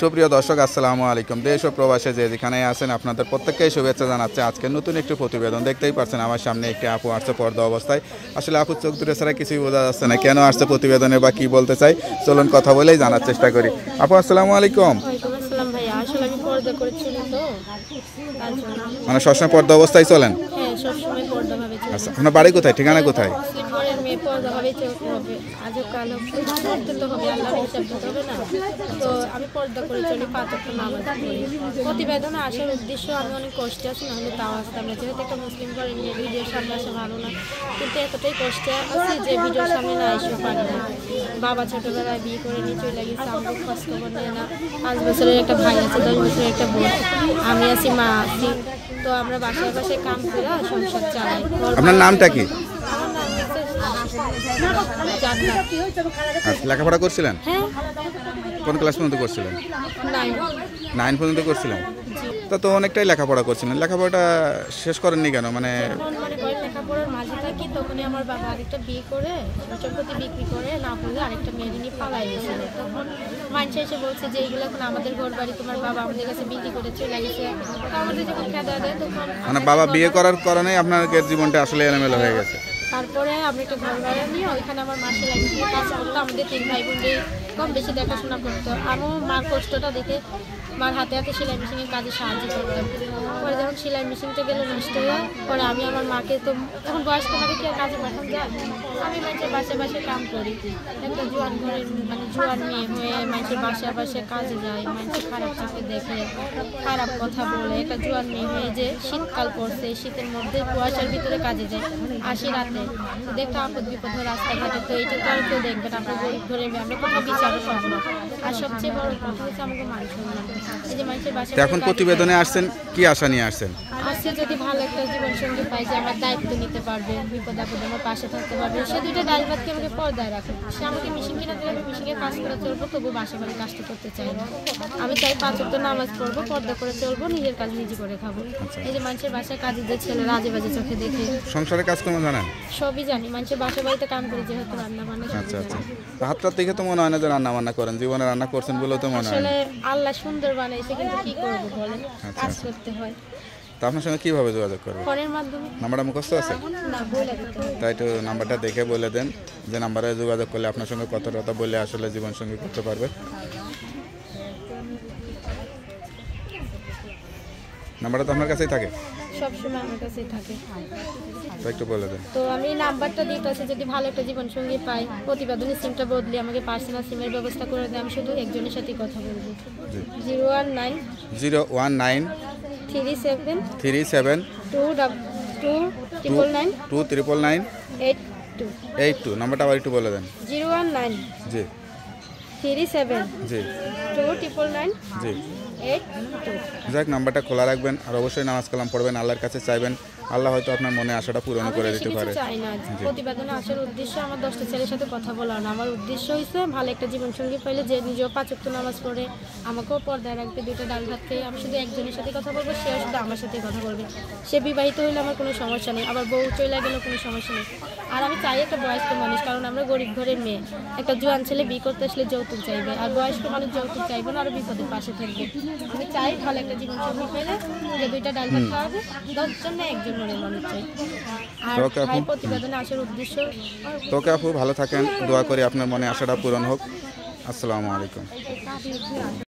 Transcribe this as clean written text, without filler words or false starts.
সুপ্রিয় দর্শক আসসালামু আলাইকুম। দেশ ও প্রবাসে যে যেখানে আছেন আপনাদের প্রত্যেককেই শুভেচ্ছা জানাচ্ছে। আজকে নতুন একটি প্রতিবেদন দেখতেই পাচ্ছেন আমার সামনে একটি আপু আসছে পর্দা অবস্থায়। আসলে আপু চোখ দূরে ছাড়া কিছুই বোঝা যাচ্ছে না, কেন আসছে প্রতিবেদনে বা কি বলতে চাই, চলুন কথা বলেই জানার চেষ্টা করি। আপু আসসালামু আলাইকুম। মানে সবসময় পর্দা অবস্থায় চলেন? আচ্ছা, আপনার বাড়ি কোথায়, ঠিকানা কোথায়? প্রতিবেদনে আসার উদ্দেশ্য আমি অনেক কষ্টে আছি, নাহলে তাও আসতাম না। যেহেতু একটা মুসলিম ঘরে নিয়ে ভিডিওর সামনে আসা ভালো না, কিন্তু এতটাই কষ্টে আছি যে ভিডিওর সামনে না এসেও পারি না। বাবা ছোটবেলায় বিয়ে করে নিয়ে চলে গেছে, আমরা খোঁজ খবর নিয়ে না। 5 বছরের একটা ভাই আছে, 10 বছরের একটা বোন, আমি আছি, মা আছি। তো আমরা বাসায় বাসায় কাম করে সংসার চালাই। আপনার নামটা কি? জান্নাত। লেখাপড়া করছিলেন? হ্যাঁ। কোন ক্লাস পর্যন্ত করছিলেন? 9 পর্যন্ত করছিলেন? তো অনেকটাই লেখাপড়া করছিলেন, লেখাপড়াটা শেষ করেননি কেন? মানে লেখাপড়ার মাঝে থাকি, তখনই আমার বাবা আরেকটা বিয়ে করে সম্পত্তি বিক্রি করে না বলে আরেকটা মেয়ে নিয়ে পালাই গেছিল। তখন মানুষ এসে বলছে যে এইগুলো এখন আমাদের ঘর বাড়ি, তোমার বাবা আমাদের কাছে বিক্রি করে চলে গেছে। তো আমাদের যখন খেদা দেয় তখন মানে বাবা বিয়ে করার কারণে আপনার জীবনটা আসলে এলোমেলো হয়ে গেছে। তারপরে আমরা একটা ঘর ভাড়া নিয়ে ওইখানে আমার মাসে লাগিয়ে কাজ করতো। আমাদের 3 ভাই বোনদের কম বেশি দেখাশোনা করতো। আমিও মার কষ্টটা দেখে মার হাতে হাতে সেলাই মেশিনের কাজে সাহায্য করতাম। পরে যখন সেলাই মেশিনটা গেলে নষ্ট হয়ে পরে আমি আমার মাকে, তো এখন বয়স্ক মাকে কি আর কাজে পাঠানো যায়, আমি মানুষের বাসায় বাসায় কাম করি। একটা জোয়ান ঘরের জোয়ান মেয়ে হয়ে মানুষের বাসায় বাসায় কাজে যায়, মানুষের খারাপ চোখে দেখে, খারাপ কথা বলে। একটা জোয়ান মেয়ে হয়ে যে শীতকাল পড়ছে, শীতের মধ্যে কুয়াশার ভিতরে কাজে যায়, আসি রাতে দেখতে আপদ বিপদ হয় রাস্তাঘাটে। তো এইটা তো আর কেউ দেখবেন, আমরা গরিব ধরে আমরা কোনো বিচারও পাবো না। আর সবচেয়ে বড় কথা হচ্ছে আমাকে মানুষ এই যে মানুষের বাসায়। এখন প্রতিবেদনে আসছেন, কি আশা নিয়ে আসছেন? আসছে যদি ভালো একটা জীবনসঙ্গী পাই, যে আমার দায়িত্ব নিতে পারবে, বিপদ আপদে আমার পাশে থাকতে পারবে, সে 2টা ডাল ভাতকে আমাকে পর্দায় রাখে। সে আমাকে মেশিন কিনা দিলে আমি মেশিনের কাজ করে চলবো, তবু বাসা বাড়ি কাজটা করতে চাই না। আমি চাই 5 ওয়াক্ত নামাজ পড়বো, পর্দা করে চলবো, নিজের কাজ নিজে করে খাবো। এই যে মানুষের বাসায় কাজে যে ছেলেরা আজে বাজে চোখে দেখে। সংসারের কাজকর্ম জানেন? সবই জানি, মানুষের বাসা বাড়িতে কাম করে, যেহেতু রান্না বান্না। আচ্ছা আচ্ছা, হাতটা দেখে তো মনে হয় না যে রান্না বান্না করেন, জীবনে রান্না করছেন বলেও তো মনে হয়। আসলে আল্লাহ সুন্দর বানাইছে, কিন্তু কি করবো বলেন, কাজ করতে হয়। তো আপনার সঙ্গে কিভাবে যোগাযোগ করবো? ফোনের মাধ্যমে। নাম্বারটা মুখস্থ আছে? না, বলে দিতে হবে। তাই একটু নাম্বারটা দেখে বলে দেন, যে নাম্বারে যোগাযোগ করলে আপনার সঙ্গে কত কথা বলে আসলে জীবনসঙ্গী করতে পারবে। নাম্বারটা তো আপনার কাছেই থাকে? সবসময় আমার কাছেই থাকে। তো একটু বলে দেন। তো আমি নাম্বারটা দিতেছি, যদি ভালো একটা জীবনসঙ্গী পাই, প্রতিবেদনের সিমটা বদলে আমাকে পার্সোনাল সিমের ব্যবস্থা করে দেয়, আমি শুধু একজনের সাথে কথা বলবো। 019 37 299 82 নাম্বারটা আবার একটু বলে দেন। 019 জি 37 জি 299 জি 82। যাক, নাম্বারটা খোলা রাখবেন, আর অবশ্যই নামাজ কালাম পড়বেন, আল্লাহর কাছে চাইবেন, আল্লাহ হয়তো আপনার মনে আশাটা পূরণ করে দিতে পারে। চাই না প্রতিবেদনে আসার উদ্দেশ্য আমার 10টা ছেলের সাথে কথা বলা না। আমার উদ্দেশ্য হচ্ছে ভালো একটা জীবনসঙ্গী পাইলে, যে নিজেও 5 ওয়াক্ত নামাজ পড়ে, আমাকেও পর্দায় রাখবে, 2টা ডাল ভাত খেয়ে। আমি শুধু একজনের সাথে কথা বলবো, সেও শুধু আমার সাথে কথা বলবে। সে বিবাহিত হইলে আমার কোনো সমস্যা নেই, আবার বউ চলে গেলেও কোনো সমস্যা নেই। আর আমি চাই একটা বয়স্ক মানুষ, কারণ আমরা গরিব ঘরের মেয়ে। একটা জোয়ান ছেলে বিয়ে করতে আসলে যৌতুক চাইবে, আর বয়স্ক মানুষ যৌতুক চাইবে না, আরও বিপদের পাশে থাকবে। আমি চাই ভালো একটা জীবনসঙ্গী পেলে, যে 2টা ডাল ভাত খাওয়াবে, 10 জন না 1 জন মনের মানুষ চাই। আর প্রতিবেদনে আসার উদ্দেশ্য। তোকে আপু ভালো থাকেন, দোয়া করি আপনার মনে আশাটা পূরণ হোক। আসসালামু আলাইকুম।